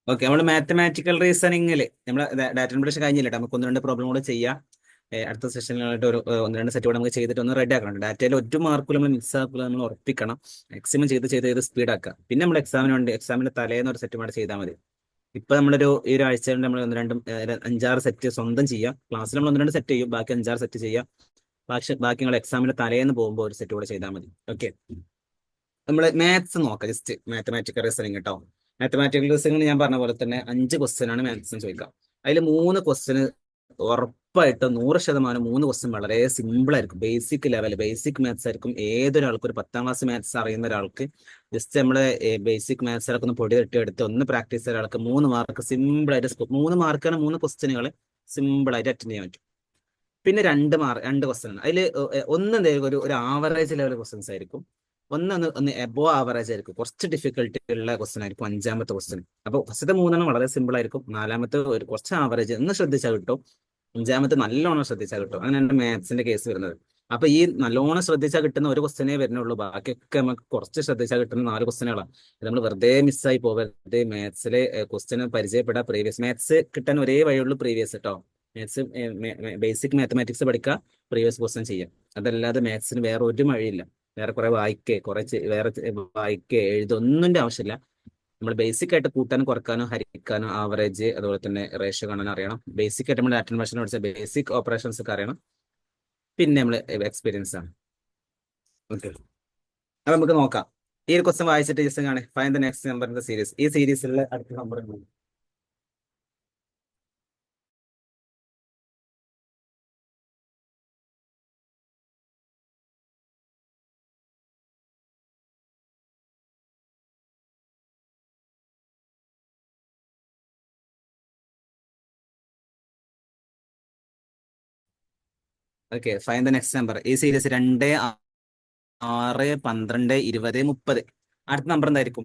Okay, നമ്മൾ mathematical റീസണിങ്ങിൽ നമ്മൾ data ഇൻപുട്ടേഷൻ കഴിഞ്ഞില്ല ട്ടോ. നമുക്ക് ഒന്ന് രണ്ട് പ്രോബ്ലം കൂടെ ചെയ്യാം. അടുത്ത സെഷനിലായിട്ട് ഒരു ഒന്ന് രണ്ട് സെറ്റ് കൂടെ നമുക്ക് ചെയ്തിട്ട് ഒന്ന് റെഡി ആക്കണം. ഡാറ്റയിൽ ഒറ്റ മാർക്കിൽ നമ്മൾ മിസ് ആക്കില്ല, നമ്മൾ ഉറപ്പിക്കണം. മാക്സിമം ചെയ്ത് സ്പീഡ് ആക്കുക. പിന്നെ നമ്മൾ എക്സാമിന് വേണ്ടി എക്സാമിന്റെ തലേന്ന് ഒരു സെറ്റ് കൂടെ ചെയ്താൽ മതി. ഇപ്പൊ നമ്മളൊരു ഈ ഒരു ആഴ്ച കൊണ്ട് നമ്മൾ ഒന്ന് രണ്ടും അഞ്ചാറ് സെറ്റ് സ്വന്തം ചെയ്യാം. ക്ലാസ്സിൽ നമ്മൾ ഒന്ന് രണ്ട് സെറ്റ് ചെയ്യും, ബാക്കി അഞ്ചാറ് സെറ്റ് ചെയ്യാം. ബാക്കി നിങ്ങൾ എക്സാമിന്റെ തലേന്ന് പോകുമ്പോൾ ഒരു സെറ്റ് കൂടെ ചെയ്താൽ മതി. ഓക്കെ, നമ്മൾ മാത്സ് നോക്കാം. ജസ്റ്റ് മാത്തമാറ്റിക്കൽ റീസണിങ് കേട്ടോ. മാത്തമാറ്റിക്കൽ റീസണിങ് ഞാൻ പറഞ്ഞ പോലെ തന്നെ 5 ക്വസ്റ്റ്യൻ ആണ് മാത്സിന് ചോദിക്കാം. അതിൽ 3 ക്വസ്റ്റ്യന് ഉറപ്പായിട്ടും 100% 3 ക്വസ്റ്റ്യൻ വളരെ സിമ്പിൾ ആയിരിക്കും. ബേസിക് ലെവൽ ബേസിക് മാത്സ് ആയിരിക്കും. ഏതൊരാൾക്കും ഒരു 10ാം ക്ലാസ് മാത്സ് അറിയുന്ന ഒരാൾക്ക് ജസ്റ്റ് നമ്മളെ ബേസിക് മാത്സിലൊക്കെ ഒന്ന് പൊടി തട്ടി എടുത്ത് ഒന്ന് പ്രാക്ടീസ് ചെയ്ത ഒരാൾക്ക് 3 മാർക്ക് സിമ്പിൾ ആയിട്ട് 3 മാർക്കാണ് 3 ക്വസ്റ്റ്യനുകൾ സിമ്പിൾ ആയിട്ട് അറ്റൻഡ് ചെയ്യാൻ പറ്റും. പിന്നെ 2 ക്വസ്റ്റ്യൻ ആണ് അതിൽ. ഒന്ന് എന്തായാലും ഒരു ആവറേജ് ലെവൽ ക്വസ്റ്റ്യൻസ് ആയിരിക്കും. ഒന്ന് എബോ ആവറേജ് ആയിരിക്കും. കുറച്ച് ഡിഫിക്കൽട്ടി ഉള്ള ക്വസ്റ്റ്യൻ ആയിരിക്കും 5ാമത്തെ ക്വസ്റ്റ്യൻ. അപ്പോൾ ഫസ്റ്റത്തെ 3 വളരെ സിമ്പിൾ ആയിരിക്കും. 4ാമത്തെ ഒരു കുറച്ച് ആവറേജ് ഒന്ന് ശ്രദ്ധിച്ചാൽ കിട്ടും. 5ാമത്തെ നല്ലോണം ശ്രദ്ധിച്ചാൽ കിട്ടും. അങ്ങനെയാണ് മാത്സിന്റെ കേസ് വരുന്നത്. അപ്പൊ ഈ നല്ലോണം ശ്രദ്ധിച്ചാൽ കിട്ടുന്ന ഒരു ക്വസ്റ്റ്യനേ വരുന്നുള്ളൂ. ബാക്കിയൊക്കെ നമുക്ക് കുറച്ച് ശ്രദ്ധിച്ചാൽ കിട്ടുന്ന 4 ക്വസ്റ്റ്യനുകളാണ്. നമ്മൾ വെറുതെ മിസ്സായി പോകരുത്. മാത്സിലെ ക്വസ്റ്റ്യൻ പരിചയപ്പെടാം. പ്രീവിയസ് മാത്സ് കിട്ടാൻ ഒരേ വഴിയുള്ളൂ പ്രീവിയസ് കേട്ടോ. മാത്സ് ബേസിക് മാത്തമാറ്റിക്സ് പഠിക്കുക, പ്രീവിയസ് ക്വസ്റ്റ്യൻ ചെയ്യാം. അതല്ലാതെ മാത്സിന് വേറെ ഒരു വഴിയില്ല. വേറെ കുറെ വായിക്കേ വേറെ വായിക്കേ എഴുതൊന്നിന്റെ ആവശ്യമില്ല. നമ്മൾ ബേസിക് ആയിട്ട് കൂട്ടാനും കുറക്കാനും ഹരിക്കാനും ആവറേജ് അതുപോലെ തന്നെ റേഷ്യോ കാണാനും അറിയണം. ബേസിക് ആയിട്ട് നമ്മൾ ലാറ്റിൻ ഭാഷ പഠിച്ച ബേസിക് ഓപ്പറേഷൻസ് ഒക്കെ അറിയണം. പിന്നെ നമ്മൾ എക്സ്പീരിയൻസ് ആണ്. ഓക്കെ, അപ്പൊ നമുക്ക് നോക്കാം. ഈ ഒരു ക്വസ്റ്റ്യൻ വായിച്ചിട്ട് ജസ്റ്റ് കാണേ find the next number in the series. ഈ സീരീസിലുള്ള അടുത്ത number. Okay, find the next number. ഈ സീരീസ് 2, 6, 12, 20, 30. അടുത്ത നമ്പർ എന്തായിരിക്കും?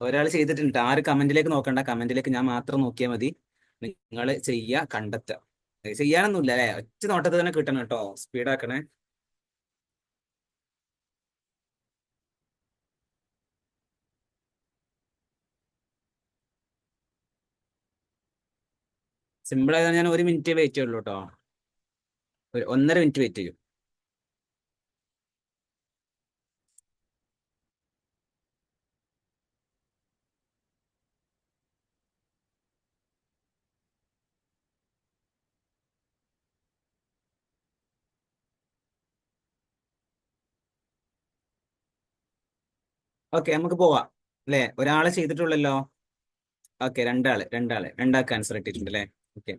ഒരാൾ ചെയ്തിട്ടുണ്ട്. ആര് കമന്റിലേക്ക് നോക്കണ്ട. കമന്റിലേക്ക് ഞാൻ മാത്രം നോക്കിയാൽ മതി. നിങ്ങൾ ചെയ്യുക, കണ്ടെത്തുക. ചെയ്യാനൊന്നുമില്ല അല്ലെ, ഒറ്റ നോട്ടത്തിൽ തന്നെ കിട്ടണം കേട്ടോ. സ്പീഡാക്കണേ. സിമ്പിൾ ആയതാണ്. ഞാൻ 1 മിനിറ്റ് വെയിറ്റ് ചെയ്യുള്ളൂ കേട്ടോ. ഒരു 1.5 മിനിറ്റ് വെയിറ്റ് ചെയ്യും. ഓക്കെ, നമുക്ക് പോവാം അല്ലെ. ഒരാളെ ചെയ്തിട്ടുള്ളല്ലോ. ഓക്കെ, രണ്ടാൾക്ക് ആൻസർ ഇട്ടിട്ടുണ്ട് അല്ലേ. ഓക്കെ,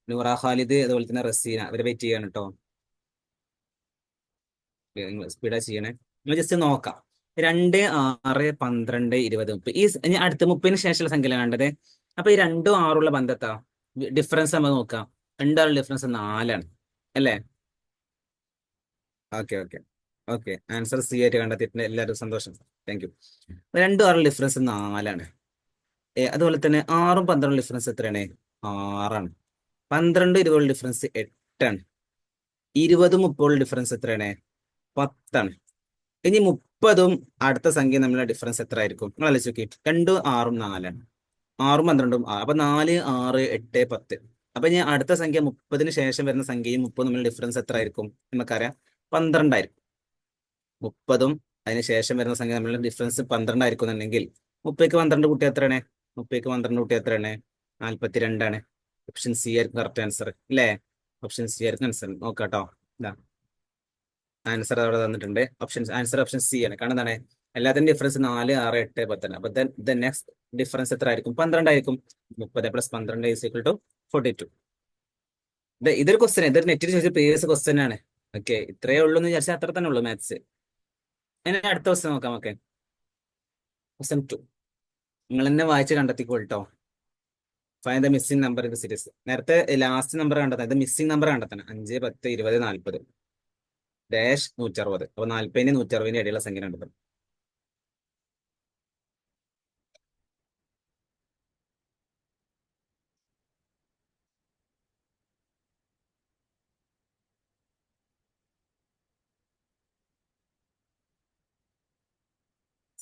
നൂറ ഖാലിദ് അതുപോലെ തന്നെ റസീന അവരെ വെയിറ്റ് ചെയ്യാണ് കേട്ടോ. നിങ്ങൾ സ്പീഡാ ചെയ്യണേ. നമ്മൾ ജസ്റ്റ് നോക്കാം. 2, 6, 12, 20, 30. ഇനി അടുത്ത 30-ന് ശേഷമുള്ള സംഖ്യ വേണ്ടത്. അപ്പൊ ഈ 2ഉം 6ഉള്ള ബന്ധത്താ ഡിഫറൻസ് നമ്മൾ നോക്കാം. രണ്ടാളുടെ ഡിഫറൻസ് 4ആണ് അല്ലേ. Okay okay okay, answer c ആയിട്ട് കണ്ടെത്തിയിട്ടുണ്ട്. എല്ലാവരും സന്തോഷം. Thank you. 2ഉം 6ഉം ഡിഫറൻസ് 4ആണ്. അതുപോലെ തന്നെ 6ഉം 12ഉം ഡിഫറൻസ് എത്രയാണ്? 6ആണ്. 12, 20 ഡിഫറൻസ് 8ആണ്. 20, 30 ഡിഫറൻസ് എത്രയാണ്? 10ആണ്. ഇനി 30ഉം അടുത്ത സംഖ്യ തമ്മിലുള്ള ഡിഫറൻസ് എത്ര ആയിരിക്കും? നിങ്ങൾ ആലോചിച്ച് നോക്കി. 2, 6ഉം 4ആണ്. 6ഉം 12ഉം അപ്പൊ 4, 6, 8, 10. അപ്പൊ ഇനി അടുത്ത സംഖ്യ 30-ന് ശേഷം വരുന്ന സംഖ്യയും 30 തമ്മിലുള്ള ഡിഫറൻസ് എത്ര ആയിരിക്കും? നമുക്കറിയാം, 12ആയിരിക്കും. 30ഉം അതിന് ശേഷം വരുന്ന സംഖ്യ തമ്മിലുള്ള ഡിഫറൻസ് 12ആയിരിക്കും എന്നുണ്ടെങ്കിൽ 30ക്ക് 12 കൂട്ടി എത്രയാണ്? 30ക്ക് 12 കൂട്ടി എത്രയാണ്? 42ആണ്. ഓപ്ഷൻ സി ആയിരിക്കും കറക്റ്റ് ആൻസർ അല്ലേ. ഓപ്ഷൻ സി ആയിരിക്കും ആൻസർ. നോക്കാട്ടോ. ഇതാ ആൻസർ അവിടെ തന്നിട്ടുണ്ട്. ഓപ്ഷൻ സി ആണ്. കാരണം എന്താണ്? എല്ലാത്തിനും ഡിഫറൻസ് 4, 6, 8, 10. അപ്പൊ നെക്സ്റ്റ് ഡിഫറൻസ് എത്ര ആയിരിക്കും? 12 ആയിരിക്കും. 30 + 12 = 42. ഇതൊരു ക്വസ്റ്റൻ, ഇതൊരു നെറ്റിൽ ചോദിച്ച പ്രീവിയസ് ക്വസ്റ്റൻ ആണ്. ഓക്കെ, ഇത്രയേ ഉള്ളൂ എന്ന് വിചാരിച്ചാൽ അത്ര തന്നെ ഉള്ളൂ മാത്സ്. ഇനി അടുത്ത ക്വസ്റ്റൻ നോക്കാം. ഓക്കെ, ക്വസ്റ്റൻ 2 നിങ്ങൾ തന്നെ വായിച്ച് കണ്ടെത്തിക്കോട്ടോ. Find the missing number in the series. നേരത്തെ ലാസ്റ്റ് നമ്പർ കണ്ടെത്താൻ, ഇത് മിസ്സിംഗ് നമ്പർ കണ്ടെത്തണം. 5, 10, 20, 40 ഡാഷ് 160. അപ്പൊ 40-ന് 160-ന് ഇടയിലുള്ള സംഖ്യ കണ്ടെത്തണം.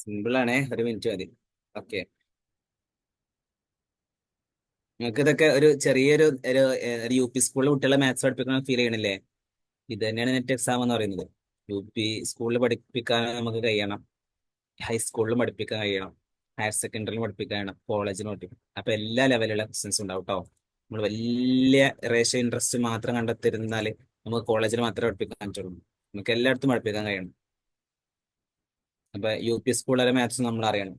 സിമ്പിൾ ആണേ, ഒരു മിനിറ്റ് മതി. ഓക്കെ. നിങ്ങൾക്ക് ഇതൊക്കെ ഒരു ചെറിയൊരു ഒരു യു പി സ്കൂളിൽ കുട്ടികളെ മാത്സ് പഠിപ്പിക്കണം ഫീൽ ചെയ്യണില്ലേ? ഇത് തന്നെയാണ് നെറ്റ് എക്സാം എന്ന് പറയുന്നത്. യു പി സ്കൂളിൽ പഠിപ്പിക്കാൻ നമുക്ക് കഴിയണം, ഹൈസ്കൂളിലും പഠിപ്പിക്കാൻ കഴിയണം, ഹയർ സെക്കൻഡറിയിലും പഠിപ്പിക്കാൻ കഴിയണം, കോളേജിലും പഠിപ്പിക്കണം. അപ്പൊ എല്ലാ ലെവലിലുള്ള ക്വസ്റ്റൻസ് ഉണ്ടാവും കേട്ടോ. നമ്മൾ വലിയ റേഷ്യോ ഇൻട്രസ്റ്റ് മാത്രം കണ്ടെത്തിരുന്നാല് നമുക്ക് കോളേജിൽ മാത്രമേ പഠിപ്പിക്കാൻ പറ്റുള്ളൂ. നമുക്ക് എല്ലായിടത്തും പഠിപ്പിക്കാൻ കഴിയണം. അപ്പൊ യു പി സ്കൂളിലെ മാത്സ് നമ്മൾ അറിയണം.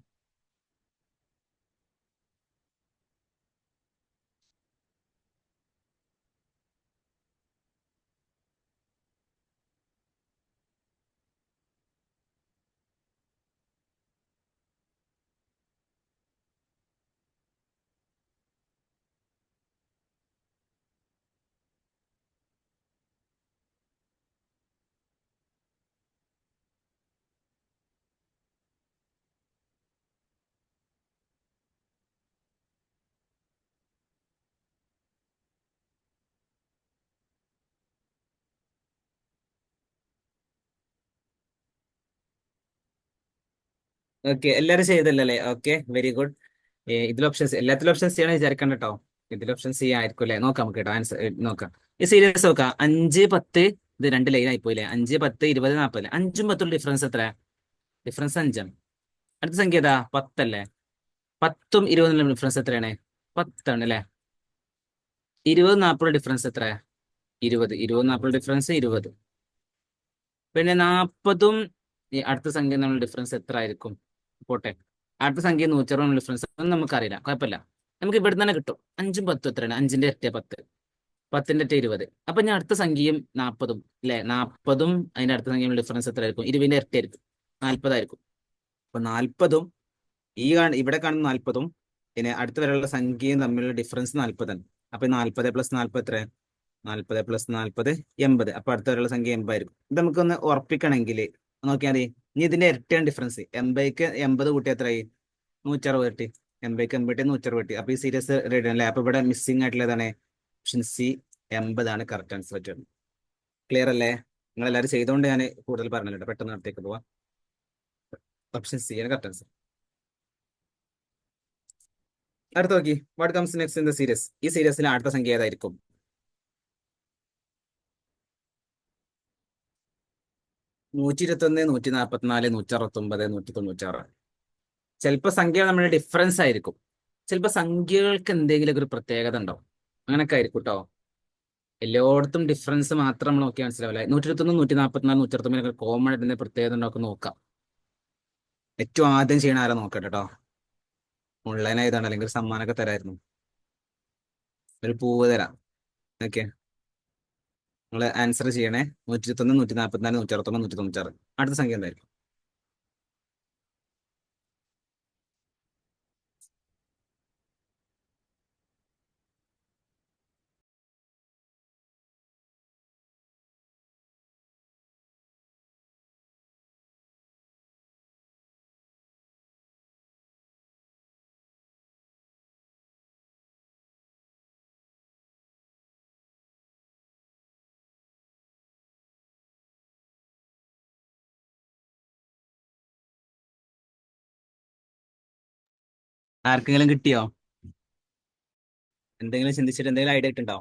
ഓക്കെ, എല്ലാവരും ചെയ്തല്ലേ? Okay, very good. ഇതിൽ ഓപ്ഷൻസ്, എല്ലാത്തിലും ഓപ്ഷൻ സി ആണ് വിചാരിക്കണ്ട കേട്ടോ. ഇതിൽ ഓപ്ഷൻ സി ആയിരിക്കും അല്ലേ? നോക്കാം നമുക്ക് കേട്ടോ, ആൻസർ നോക്കാം. ഈ സീരീസ് നോക്കാം. 5, 10, ഇത് രണ്ട് ലൈൻ ആയിപ്പോയില്ലേ? 5, 10, 20, 40. 5ഉം 10 ഡിഫറൻസ് എത്ര? ഡിഫറൻസ് 5ആണ്. അടുത്ത സംഖ്യ ഏതാ? 10 അല്ലേ? 10ഉം 20 ഡിഫറൻസ് എത്രയാണ്? 10ആണ് അല്ലേ? 20, 40 ഡിഫറൻസ് എത്ര? 20, 40 ഡിഫറൻസ് 20. പിന്നെ 40ഉം ഈ അടുത്ത സംഖ്യ നമ്മൾ ഡിഫറൻസ് എത്ര ആയിരിക്കും? പോട്ടെ. അടുത്ത സംഖ്യ 160 ഡിഫറൻസ് ഒന്നും നമുക്കറിയില്ല, കുഴപ്പമില്ല. നമുക്ക് ഇവിടെ തന്നെ കിട്ടും. 5ഉം 10ഉം എത്രയാണ്? 5ന്റെ ഇരട്ടി 10, 10ന്റെ ഇരട്ടി 20. അപ്പൊ ഞാൻ അടുത്ത സംഖ്യയും 40ഉം അല്ലെ? 40ഉം അതിന്റെ അടുത്ത സംഖ്യയും ഡിഫറൻസ് എത്ര ആയിരിക്കും? 20ന്റെ ഇരട്ടി ആയിരിക്കും, 40ആയിരിക്കും. അപ്പൊ 40ഉം ഇവിടെ കാണുന്ന 40ഉം പിന്നെ അടുത്ത വരെയുള്ള സംഖ്യയും തമ്മിലുള്ള ഡിഫറൻസ് 40ആണ്. അപ്പൊ 40 + 40 എത്ര? 40 + 40 80. അപ്പൊ അടുത്ത വരെയുള്ള സംഖ്യ 80 ആയിരിക്കും. ഇത് നമുക്കൊന്ന് ഉറപ്പിക്കണമെങ്കിൽ നോക്കിയാൽ മതി. ഇനി ഇതിന്റെ ഇരട്ടിയാണ് ഡിഫറൻസ്. 80ക്ക് 80 കൂട്ടി എത്രയായി? 160 കിട്ടി. 80ക്ക് 80 കിട്ടി, 160 കിട്ടി. അപ്പൊ ഈ സീരീസ് റെഡി അല്ലേ? അപ്പൊ ഇവിടെ മിസ്സിംഗ് ആയിട്ടുള്ളതാണ് ഓപ്ഷൻ സി, 80ആണ് കറക്റ്റ് ആൻസർ പറ്റുന്നത്. ക്ലിയർ അല്ലേ? നിങ്ങൾ എല്ലാവരും ചെയ്തുകൊണ്ട് ഞാൻ കൂടുതൽ പറഞ്ഞല്ലോ. പെട്ടെന്ന് അടുത്തേക്ക് പോവാം. ഓപ്ഷൻ സി ആണ് കറക്റ്റ് ആൻസർ. അടുത്ത നോക്കി, what comes next in the series? ഈ സീരീസിലെ അടുത്ത സംഖ്യ ഏതായിരിക്കും? 121, 144, 169, 196. ചിലപ്പോൾ സംഖ്യ നമ്മുടെ ഡിഫറൻസ് ആയിരിക്കും. ചിലപ്പോൾ സംഖ്യകൾക്ക് എന്തെങ്കിലും ഒരു പ്രത്യേകത ഉണ്ടാവും. അങ്ങനൊക്കെ ആയിരിക്കും കേട്ടോ. എല്ലായിടത്തും ഡിഫറൻസ് മാത്രം നമ്മൾ നോക്കി മനസ്സിലാവില്ല. 121, 144, 169 കോമൺ ആയിട്ട് എന്തെങ്കിലും പ്രത്യേകത ഉണ്ടോ നോക്കാം. ഏറ്റവും ആദ്യം ചെയ്യണ ആരാ നോക്കട്ടെ കേട്ടോ. ഓൺലൈൻ ആയതാണ്, അല്ലെങ്കിൽ ഒരു സമ്മാനമൊക്കെ തരായിരുന്നു. ഒരു പൂവ് തരാം. ഓക്കെ, നിങ്ങൾ ആൻസർ ചെയ്യണേ. 121, 144, 169, 196. അടുത്ത സംഖ്യ എന്തായിരിക്കും? ആർക്കെങ്കിലും കിട്ടിയോ? എന്തെങ്കിലും ചിന്തിച്ചിട്ട് എന്തെങ്കിലും ഐഡിയ ആയിട്ടുണ്ടോ?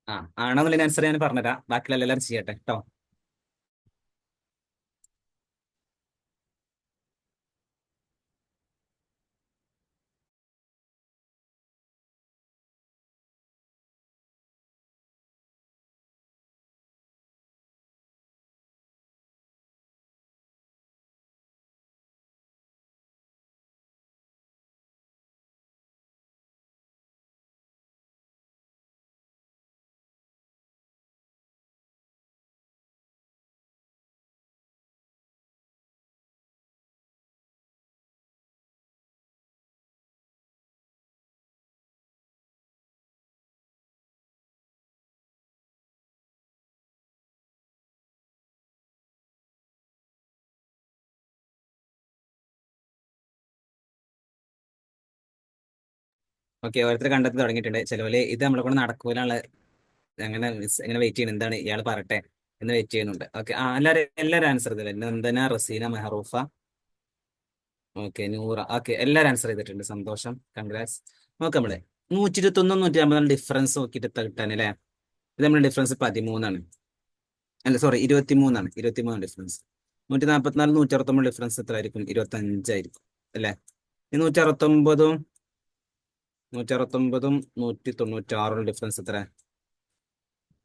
ആ, ആണെന്നുള്ള ആൻസർ ഞാൻ പറഞ്ഞുതരാം. ബാക്കിയുള്ള എല്ലാവരും ചെയ്യട്ടെ കേട്ടോ. ഓക്കെ, ഓരോരുത്തർ കണ്ടെത്തി തുടങ്ങിയിട്ടുണ്ട്. ചിലവര് ഇത് നമ്മളെ കൊണ്ട് നടക്കൂലുള്ള അങ്ങനെ എങ്ങനെ വെയിറ്റ് ചെയ്യണം എന്താണ് ഇയാൾ പറയട്ടെ എന്ന് വെയിറ്റ് ചെയ്യുന്നുണ്ട്. ഓക്കെ, ആ എല്ലാരും ആൻസർ ചെയ്തില്ല. നന്ദന, റസീന, മെഹറൂഫ, ഓക്കെ, നൂറ, ഓക്കെ, എല്ലാരും ആൻസർ ചെയ്തിട്ടുണ്ട്. സന്തോഷം, കൺഗ്രാറ്റ്സ്. നോക്കാം നമ്മളെ 121 150 ഡിഫറൻസ് നോക്കിയിട്ട് എത്ര കിട്ടാൻ അല്ലേ? ഇത് നമ്മുടെ ഡിഫറൻസ് 13ആണ്. അല്ല, സോറി, 23ആണ്. 23 ഡിഫറൻസ്. 144 169 ഡിഫറൻസ് എത്ര ആയിരിക്കും? 25 ആയിരിക്കും അല്ലെ? ഈ 169 196 ഡിഫറൻസ് എത്ര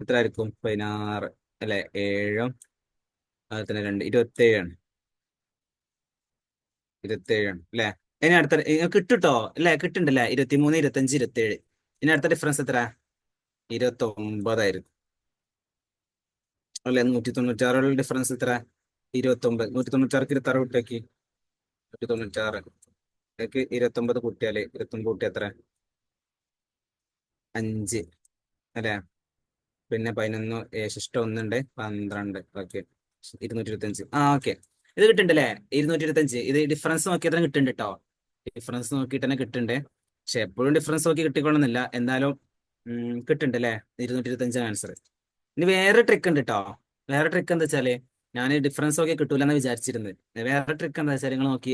എത്ര ആയിരിക്കും? 16 അല്ലെ? 7 അതുപോലെ തന്നെ 2 27ആണ്. 27ആണ് അല്ലെ? ഇനി അടുത്ത കിട്ടുട്ടോ അല്ലെ? കിട്ടുണ്ടല്ലേ? 23 25 27. ഇനി അടുത്ത ഡിഫറൻസ് എത്ര? 29ആയിരിക്കും അല്ലെ? 196 ഡിഫറൻസ് എത്ര? 29. 196ക്ക് 26 കുട്ടിയാക്കി. 196 29 കൂട്ടിയാല് 29 കൂട്ടി എത്ര? 5 അല്ലെ? പിന്നെ 11 ശിഷ്ടം ഒന്നുണ്ട്, 12. ഓക്കെ, 225. ആ, ഓക്കെ, ഇത് കിട്ടുന്നുണ്ടല്ലേ? 225. ഇത് ഡിഫറൻസ് നോക്കി തന്നെ കിട്ടുന്നുണ്ട് കേട്ടോ. ഡിഫറൻസ് നോക്കിയിട്ട് തന്നെ കിട്ടുന്നുണ്ട്. പക്ഷെ എപ്പോഴും ഡിഫറൻസ് നോക്കി കിട്ടിക്കൊള്ളുന്നില്ല. എന്തായാലും കിട്ടുന്നുണ്ട് അല്ലേ? 225 ആൻസർ. ഇനി വേറെ ട്രിക്ക് ഉണ്ട് കേട്ടോ. വേറെ ട്രിക്ക് എന്താ വെച്ചാല്, ഞാൻ ഡിഫറൻസ് നോക്കി കിട്ടൂലെന്ന് വിചാരിച്ചിരുന്നത്. വേറെ ട്രിക്ക് എന്താ വെച്ചാൽ, നിങ്ങൾ നോക്കി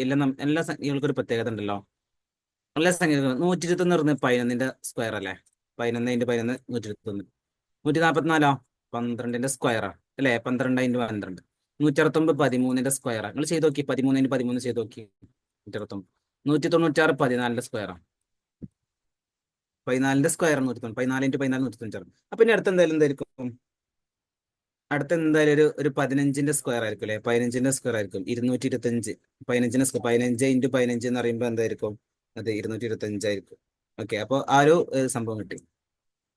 എല്ലാ സംഖ്യകൾക്കും ഒരു പ്രത്യേകത ഉണ്ടല്ലോ. എല്ലാ സംഖ്യകൾക്കും 121 പറഞ്ഞ് 11ന്റെ സ്ക്വയർ അല്ലേ? 11 × 11 121. 144 12ന്റെ സ്ക്വയറാ അല്ലെ? 12 × 12. 169 13ന്റെ സ്ക്വയറാ. നിങ്ങൾ ചെയ്ത് നോക്കി, 13 × 13 ചെയ്ത് നോക്കി. 169. 196 14ന്റെ സ്ക്വയറാ. 14ന്റെ സ്ക്വയർ 190. 14 × 14 196. അപ്പൊ ഇനി അടുത്ത എന്തായിരിക്കും? അടുത്ത എന്തായാലും ഒരു 15ന്റെ സ്ക്വയർ ആയിരിക്കും അല്ലെ? 15ന്റെ സ്ക്വയർ ആയിരിക്കും 225. 15ന്റെ സ്ക്വയർ 15 × 15 എന്ന് പറയുമ്പോൾ എന്തായിരിക്കും? അത് 225 ആയിരിക്കും. ഓക്കെ, അപ്പൊ ആ ഒരു സംഭവം കിട്ടി.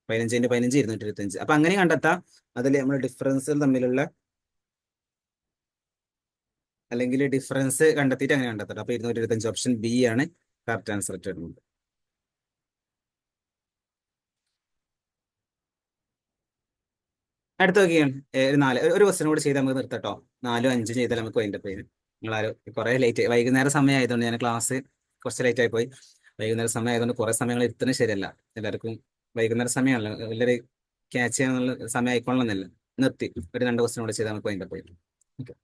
15 × 15 225. അപ്പൊ അങ്ങനെ കണ്ടെത്താം. അതിൽ നമ്മൾ ഡിഫറൻസുകൾ തമ്മിലുള്ള അല്ലെങ്കിൽ ഡിഫറൻസ് കണ്ടെത്തിയിട്ട് അങ്ങനെ കണ്ടെത്താം. അപ്പൊ 225 ഓപ്ഷൻ ബി ആണ് കറക്റ്റ് ആൻസർ വരുന്നത്. അടുത്ത നോക്കിയാണ് ഒരു 4 ഒരു ക്വസ്റ്റ്യൻ കൂടി ചെയ്ത് നമുക്ക് നിർത്തട്ടോ. 4ഉം 5ഉം ചെയ്താൽ നമുക്ക് അതിന്റെ പേര്. നിങ്ങളാരും കുറെ ലേറ്റ്, വൈകുന്നേരം സമയം ആയതുകൊണ്ട് ഞാൻ ക്ലാസ് കുറച്ച് ലേറ്റ് ആയി പോയി. വൈകുന്നേരം സമയം ആയതുകൊണ്ട് കുറെ സമയങ്ങൾ ഇരുത്തുന്നത് ശരിയല്ല. എല്ലാവർക്കും വൈകുന്നേരം സമയമാണല്ലോ, എല്ലാവരും ക്യാച്ച് ചെയ്യാനുള്ള സമയം ആയിക്കൊള്ളണമെന്നില്ല. നിർത്തി ഒരു 2 ക്വസ്റ്റ്യൻ കൂടി ചെയ്താൽ നമുക്ക് അതിന്റെ പേര്. Okay,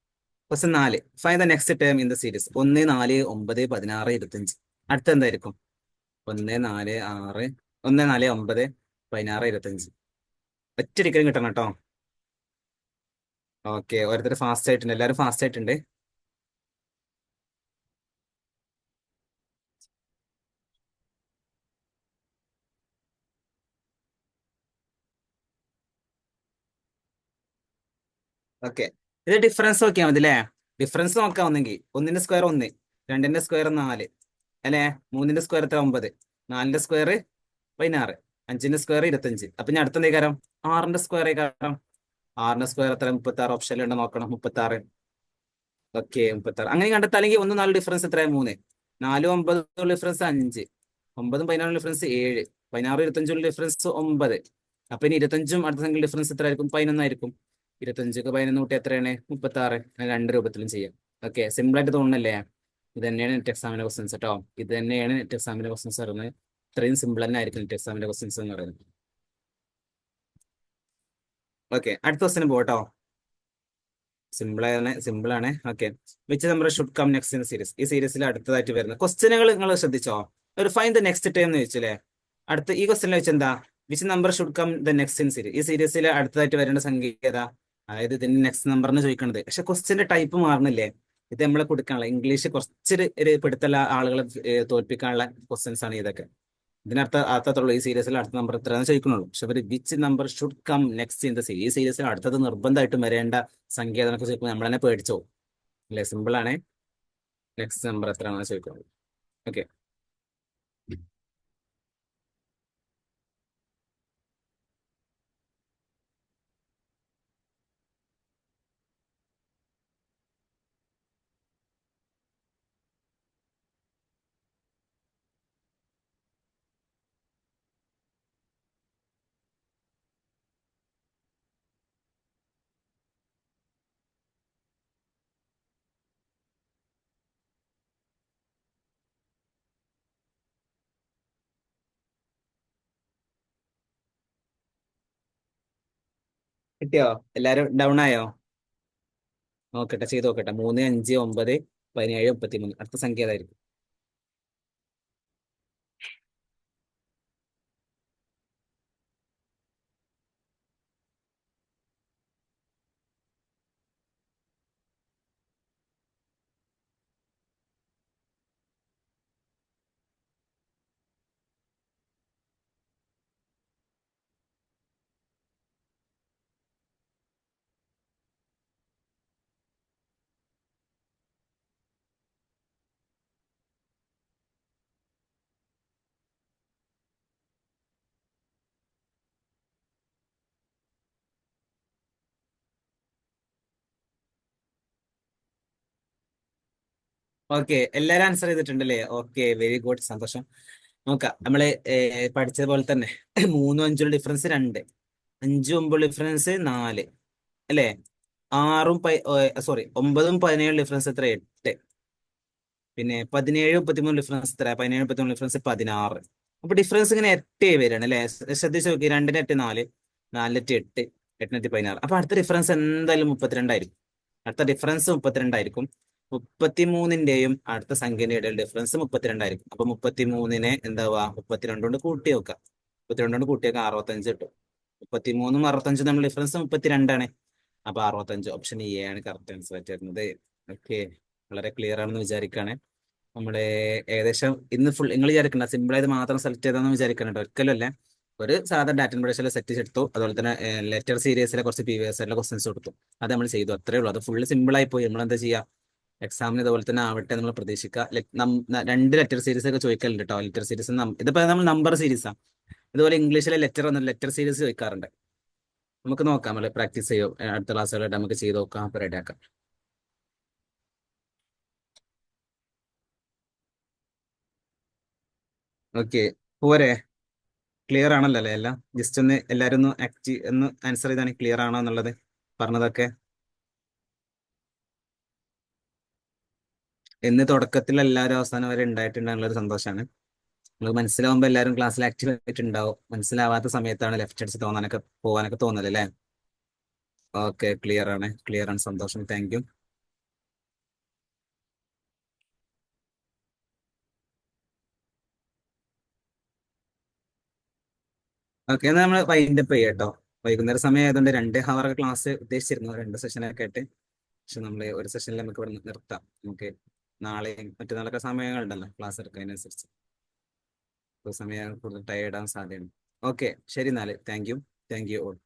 question 4. Find the next term in the series. 1 4 9 16 25. അടുത്ത എന്തായിരിക്കും? 1 4 6 1 4 9 16 25. ഒറ്റയൊരിക്കലും കിട്ടണം കേട്ടോ. ഓക്കെ, ഓരോരുത്തർ ഫാസ്റ്റ് ആയിട്ടുണ്ട്. എല്ലാവരും ഫാസ്റ്റ് ആയിട്ടുണ്ട്. ഓക്കെ, ഇത് ഡിഫറൻസ് നോക്കിയാൽ മതി അല്ലേ? ഡിഫറൻസ് നോക്കാവുന്നെങ്കിൽ 1ന്റെ സ്ക്വയർ 1, 2ന്റെ സ്ക്വയർ 4 അല്ലേ? 3ന്റെ സ്ക്വയർ എത്ര? 9. 4ന്റെ സ്ക്വയർ 16. 5ന്റെ സ്ക്വയർ 25. അപ്പൊ ഞാൻ അടുത്ത എന്തേക്കാരം? 6ന്റെ സ്ക്വയർ ആയിക്കാരം. 6ന്റെ സ്ക്വയർ എത്ര? 36. ഓപ്ഷനിലുണ്ട്, നോക്കണം. 36. ഓക്കെ, 36. അങ്ങനെ കണ്ടെത്താം. അല്ലെങ്കിൽ 1 4 ഡിഫറൻസ് എത്ര? 3. 4 9 ഡിഫറൻസ് 5. 9 16 ഡിഫറൻസ് 7. 16 25 ഡിഫറൻസ് 9. അപ്പൊ ഇനി 25ഉം അടുത്ത സംഖ്യ ഡിഫറൻസ് എത്ര ആയിരിക്കും? 11 ആയിരിക്കും. 25ക്ക് 11 കൂട്ടി എത്രയാണ്? 36. അങ്ങനെ രണ്ട് രൂപത്തിലും ചെയ്യാം. ഓക്കെ, സിമ്പിൾ ആയിട്ട് തോന്നുന്നല്ലേ? ഇത് തന്നെയാണ് നെറ്റ് എക്സാമിന്റെ ക്വസ്റ്റൻസ് കേട്ടോ. ഇത് തന്നെയാണ് നെറ്റ് എക്സാമിന്റെ ക്വസ്റ്റൻസ് പറയുന്നത്. ഇത്രയും സിമ്പിൾ തന്നെ ആയിരിക്കും നെറ്റ് എക്സാമിന്റെ ക്വസ്റ്റൻസ് എന്ന് പറയുന്നത്. ഓക്കെ, അടുത്ത ക്വസ്റ്റിന് പോട്ടോ. സിമ്പിൾ ആണ്. Okay, which number should come next in series. ഈ സീരീസിൽ അടുത്തതായിട്ട് വരുന്ന ക്വസ്റ്റ്യനുകൾ നിങ്ങൾ ശ്രദ്ധിച്ചോ? ഒരു ഫൈൻ ദ നെക്സ്റ്റ് ടൈം എന്ന് ചോദിച്ചില്ലേ? അടുത്ത ഈ ക്വസ്റ്റ്യനിൽ വെച്ച് എന്താ? Which number should come the next in series. ഈ സീരീസിൽ അടുത്തതായിട്ട് വരേണ്ട സംഖ്യ ഏതാ? അതായത് ഇതിന്റെ നെക്സ്റ്റ് നമ്പർ എന്ന് ചോദിക്കണത്. പക്ഷെ ക്വസ്റ്റ്യന്റെ ടൈപ്പ് മാറണില്ലേ? ഇത് നമ്മളെ കൊടുക്കാനുള്ള ഇംഗ്ലീഷ് കുറച്ചൊരു ഒരു പിടുത്തല്ല ആളുകളെ തോൽപ്പിക്കാനുള്ള ക്വസ്റ്റ്യൻസ് ആണ് ഇതൊക്കെ. ഇതിനർത്ഥം അർത്ഥത്തുള്ളൂ ഈ സീരീസിൽ അടുത്ത നമ്പർ എത്രയാണെന്ന് ചോദിക്കണുള്ളൂ. പക്ഷെ ഒരു which number should come next in the series. ഈ സീരീസിൽ അടുത്തത് നിർബന്ധമായിട്ടും വരേണ്ട സംഖ്യ എന്നൊക്കെ ചോദിക്കുമ്പോൾ നമ്മൾ തന്നെ പേടിച്ചോ അല്ലെ? സിമ്പിൾ ആണ്. നെക്സ്റ്റ് നമ്പർ എത്രയാണെന്ന് ചോദിക്കുന്നത്. ഓക്കെ, കിട്ടിയോ? എല്ലാരും ഡൗൺ ആയോ? നോക്കട്ടെ, ചെയ്ത് നോക്കട്ടെ. 3, 5, 9, 17, 33. അടുത്ത സംഖ്യ ഏതായിരിക്കും? ഓക്കെ, എല്ലാരും ആൻസർ ചെയ്തിട്ടുണ്ടല്ലേ? ഓക്കെ, വെരി ഗുഡ്, സന്തോഷം. നോക്കാം. നമ്മള് പഠിച്ചതുപോലെ തന്നെ 3ഉം 5ഉം ഡിഫറൻസ് 2, 5ഉം 9ഉം ഡിഫറൻസ് 4 അല്ലേ? 9ഉം 17ഉം ഡിഫറൻസ് എത്ര? 8. പിന്നെ 17, 33 ഡിഫറൻസ് എത്ര? 17, 33 ഡിഫറൻസ് 16. അപ്പൊ ഡിഫറൻസ് ഇങ്ങനെ എട്ടേ വരികയാണ് അല്ലെ? ശ്രദ്ധിച്ച് നോക്കി. 2-നെറ്റ് 4, 4-നെറ്റ് 8, 8-നെറ്റ് 16. അപ്പൊ അടുത്ത ഡിഫറൻസ് എന്തായാലും 32ആയിരിക്കും. അടുത്ത ഡിഫറൻസ് 32ആയിരിക്കും. 33ന്റെയും അടുത്ത സംഖ്യന്റെ ഇടയിൽ ഡിഫറൻസ് 32ആയിരിക്കും. അപ്പൊ 33-നെ എന്താവാ? 32 കൊണ്ട് കൂട്ടി വെക്കാം. 32 കൊണ്ട് കൂട്ടി വെക്കാം, 65 കിട്ടും. 33ഉം 65ഉം തമ്മിൽ ഡിഫറൻസ് 32ആണ്. അപ്പൊ 65, ഓപ്ഷൻ എ ആണ് കറക്റ്റ് ആൻസർ ആയിട്ട് വരുന്നത്. ഓക്കെ, വളരെ ക്ലിയർ ആണെന്ന് വിചാരിക്കുകയാണ്. നമ്മുടെ ഏകദേശം ഇന്ന് ഫുൾ നിങ്ങൾ വിചാരിക്കണ്ട സിമ്പിൾ ആയത് മാത്രം സെലക്ട് ചെയ്താന്ന് വിചാരിക്കണ്ട, ഒരിക്കലും അല്ല. ഒരു സാധാരണ ഡാറ്റൻ പ്രൊഡക്ഷനിലെ സെറ്റ് എടുത്തു, അതുപോലെ തന്നെ ലെറ്റർ സീരീസിലെ കുറച്ച് പ്രീവിയസ് ആയിട്ടുള്ള ക്വസ്റ്റൻസ് കൊടുത്തു. അത് നമ്മൾ ചെയ്തു, അത്രേ ഉള്ളൂ. അത് ഫുള്ള് സിമ്പിൾ ആയി പോയി. നമ്മൾ എന്താ ചെയ്യുക? എക്സാമിന് ഇതുപോലെ തന്നെ ആവട്ടെ നമ്മൾ പ്രതീക്ഷിക്കുക. 2 ലെറ്റർ സീരീസ് ഒക്കെ ചോദിക്കലുണ്ട് കേട്ടോ. ലെറ്റർ സീരീസ് ഇതിപ്പോ നമ്മൾ നമ്പർ സീരീസാണ്. ഇതുപോലെ ഇംഗ്ലീഷിലെ ലെറ്റർ വന്ന ലെറ്റർ സീരീസ് ചോദിക്കാറുണ്ട്. നമുക്ക് നോക്കാം, നമ്മൾ പ്രാക്ടീസ് ചെയ്യും. അടുത്ത ക്ലാസ്സുകളായിട്ട് നമുക്ക് ചെയ്ത് നോക്കാം, അപ്പൊ റെഡി ആക്കാം. ഓക്കെ, പോരെ? ക്ലിയർ ആണല്ലോ അല്ലേ എല്ലാം? ജസ്റ്റ് ഒന്ന് എല്ലാവരും ഒന്ന് ഒന്ന് ആൻസർ ചെയ്താണ് ക്ലിയർ ആണോ എന്നുള്ളത്, പറഞ്ഞതൊക്കെ. എന്ന് തുടക്കത്തിൽ എല്ലാവരും അവസാനം വരെ ഉണ്ടായിട്ടുണ്ടെന്നുള്ളൊരു സന്തോഷമാണ്. നമ്മൾ മനസ്സിലാവുമ്പോൾ എല്ലാവരും ക്ലാസ്സിൽ ആക്റ്റീവ് ആയിട്ടുണ്ടാവും. മനസ്സിലാവാത്ത സമയത്താണ് ലെഫ്റ്റ് അടിച്ച് പോകാനൊക്കെ തോന്നല് അല്ലേ? ഓക്കെ, ക്ലിയർ ആണ്, ക്ലിയർ ആണ്, സന്തോഷം, താങ്ക് യു. ഓക്കെ, എന്നാൽ നമ്മൾ വൈൻഡപ്പ് ചെയ്യാം കേട്ടോ. വൈകുന്നേര സമയം ആയതുകൊണ്ട് 2 ഹവർ ക്ലാസ് ഉദ്ദേശിച്ചിരുന്നു, 2 സെഷനൊക്കെ ആയിട്ട്. പക്ഷെ നമ്മൾ ഒരു സെഷനിൽ നമുക്ക് ഇവിടെ നിർത്താം. നമുക്ക് നാളെയും മറ്റന്നാളൊക്കെ സമയങ്ങളുണ്ടല്ലോ ക്ലാസ് എടുക്കുന്നതിനനുസരിച്ച്. സമയം കൂടുതൽ ടയേർഡ് ആവാൻ സാധ്യതയുണ്ട്. ഓക്കെ, ശരി, എന്നാൽ thank you. Thank you all.